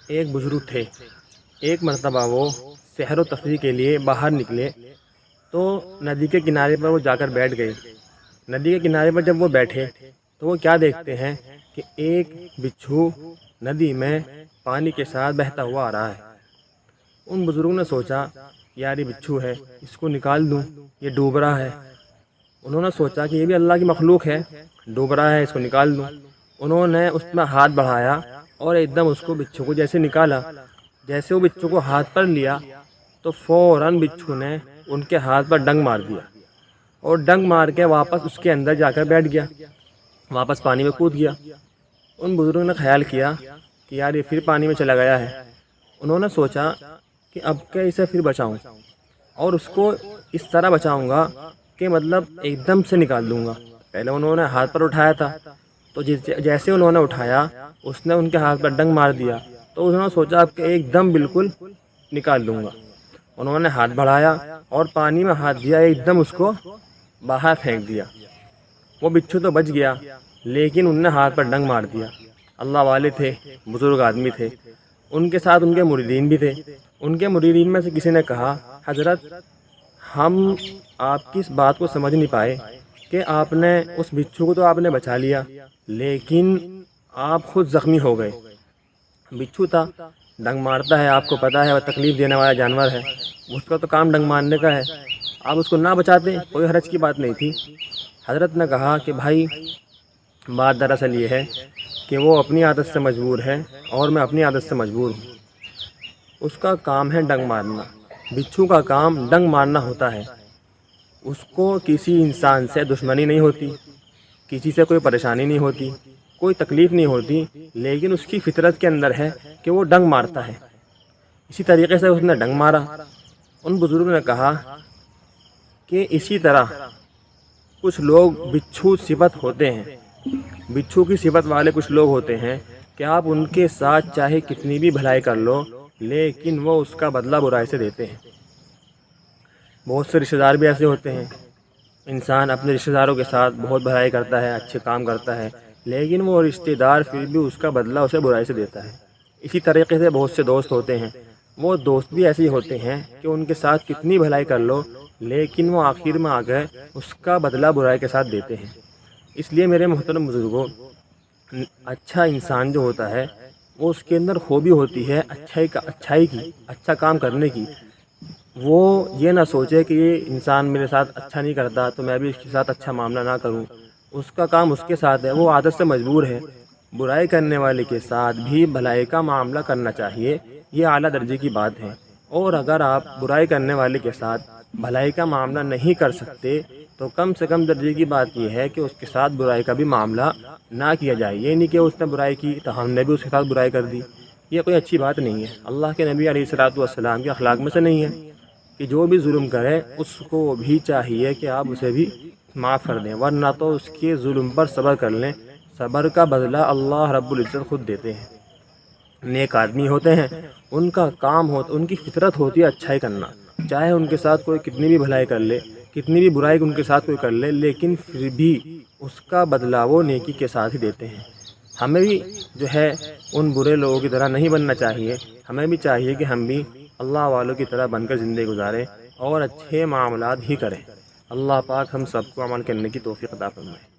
ایک بزرگ تھے۔ ایک مرتبہ وہ سحر و تفریح کے لیے باہر نکلے تو ندی کے کنارے پر وہ جا کر بیٹھ گئے۔ ندی کے کنارے پر جب وہ بیٹھے تو وہ کیا دیکھتے ہیں کہ ایک بچھو ندی میں پانی کے ساتھ بہتا ہوا آ رہا ہے۔ ان بزرگوں نے سوچا یار یہ بچھو ہے، اس کو نکال دوں، یہ ڈوب رہا ہے۔ انہوں نے سوچا کہ یہ بھی اللہ کی مخلوق ہے، ڈوب رہا ہے، اس کو نکال دوں۔ انہوں نے اس میں ہاتھ بڑھایا اور ایک دم اس کو بچھو کو جیسے نکالا، جیسے وہ بچھو کو ہاتھ پر لیا تو فوراً بچھو نے ان کے ہاتھ پر ڈنگ مار دیا اور ڈنگ مار کے واپس اس کے اندر جا کر بیٹھ گیا، واپس پانی میں کود گیا۔ ان بزرگوں نے خیال کیا کہ یار یہ پھر پانی میں چلا گیا ہے۔ انہوں نے سوچا کہ اب کیا اسے پھر بچاؤں، اور اس کو اس طرح بچاؤں گا کہ مطلب ایک دم سے نکال دوں گا۔ پہلے انہوں نے ہاتھ پر اٹھایا تھا تو جیسے انہوں نے اٹھایا اس نے ان کے ہاتھ پر ڈنگ مار دیا، تو انہوں نے سوچا اب کہ ایک دم بالکل نکال دوں گا۔ انہوں نے ہاتھ بڑھایا اور پانی میں ہاتھ دیا، ایک دم اس کو باہر پھینک دیا۔ وہ بچھو تو بچ گیا لیکن ان نے ہاتھ پر ڈنگ مار دیا۔ اللہ والے تھے، بزرگ آدمی تھے، ان کے ساتھ ان کے مریدین بھی تھے۔ ان کے مریدین میں سے کسی نے کہا حضرت ہم آپ کی اس بات کو سمجھ نہیں پائے کہ آپ نے اس بچھو کو تو آپ نے بچا لیا لیکن آپ خود زخمی ہو گئے۔ بچھو تھا، ڈنگ مارتا ہے، آپ کو پتہ ہے وہ تکلیف دینے والا جانور ہے، اس کا تو کام ڈنگ مارنے کا ہے، آپ اس کو نہ بچاتے کوئی حرج کی بات نہیں تھی۔ حضرت نے کہا کہ بھائی بات دراصل یہ ہے کہ وہ اپنی عادت سے مجبور ہے اور میں اپنی عادت سے مجبور ہوں۔ اس کا کام ہے ڈنگ مارنا، بچھو کا کام ڈنگ مارنا ہوتا ہے۔ اس کو کسی انسان سے دشمنی نہیں ہوتی، کسی سے کوئی پریشانی نہیں ہوتی، کوئی تکلیف نہیں ہوتی، لیکن اس کی فطرت کے اندر ہے کہ وہ ڈنگ مارتا ہے۔ اسی طریقے سے اس نے ڈنگ مارا۔ ان بزرگوں نے کہا کہ اسی طرح کچھ لوگ بچھو صفت ہوتے ہیں، بچھو کی صفت والے کچھ لوگ ہوتے ہیں کہ آپ ان کے ساتھ چاہے کتنی بھی بھلائی کر لو لیکن وہ اس کا بدلہ برائی سے دیتے ہیں۔ بہت سے رشتہ دار بھی ایسے ہوتے ہیں، انسان اپنے رشتہ داروں کے ساتھ بہت بھلائی کرتا ہے، اچھے کام کرتا ہے، لیکن وہ رشتہ دار پھر بھی اس کا بدلہ اسے برائی سے دیتا ہے۔ اسی طریقے سے بہت سے دوست ہوتے ہیں، وہ دوست بھی ایسے ہی ہوتے ہیں کہ ان کے ساتھ کتنی بھلائی کر لو لیکن وہ آخر میں آ گئے اس کا بدلہ برائی کے ساتھ دیتے ہیں۔ اس لیے میرے محترم بزرگوں، اچھا انسان جو ہوتا ہے وہ اس کے اندر خوبی ہوتی ہے اچھائی کی، اچھا کام کرنے کی۔ وہ یہ نہ سوچے کہ یہ انسان میرے ساتھ اچھا نہیں کرتا تو میں بھی اس کے ساتھ اچھا معاملہ نہ کروں، اس کا کام اس کے ساتھ ہے، وہ عادت سے مجبور ہے۔ برائی کرنے والے کے ساتھ بھی بھلائی کا معاملہ کرنا چاہیے، یہ اعلیٰ درجے کی بات ہے۔ اور اگر آپ برائی کرنے والے کے ساتھ بھلائی کا معاملہ نہیں کر سکتے تو کم سے کم درجے کی بات یہ ہے کہ اس کے ساتھ برائی کا بھی معاملہ نہ کیا جائے۔ یہ نہیں کہ اس نے برائی کی تو ہم نے بھی اس کے ساتھ برائی کر دی، یہ کوئی اچھی بات نہیں ہے۔ اللہ کے نبی علیہ الصلوۃ والسلام کے اخلاق میں سے نہیں ہے کہ جو بھی ظلم کرے اس کو بھی چاہیے کہ آپ اسے بھی معاف کر دیں، ورنہ تو اس کے ظلم پر صبر کر لیں، صبر کا بدلہ اللہ رب العزت خود دیتے ہیں۔ نیک آدمی ہوتے ہیں، ان کا کام ہوتا، ان کی فطرت ہوتی ہے اچھائی کرنا، چاہے ان کے ساتھ کوئی کتنی بھی بھلائی کر لے، کتنی بھی برائی ان کے ساتھ کوئی کر لے، لیکن پھر بھی اس کا بدلہ وہ نیکی کے ساتھ ہی دیتے ہیں۔ ہمیں بھی جو ہے ان برے لوگوں کی طرح نہیں بننا چاہیے، ہمیں بھی چاہیے کہ ہم بھی اللہ والوں کی طرح بن کر زندگی گزاریں اور اچھے معاملات ہی کریں۔ اللہ پاک ہم سب کو عمل کرنے کی توفیق عطا فرمائے۔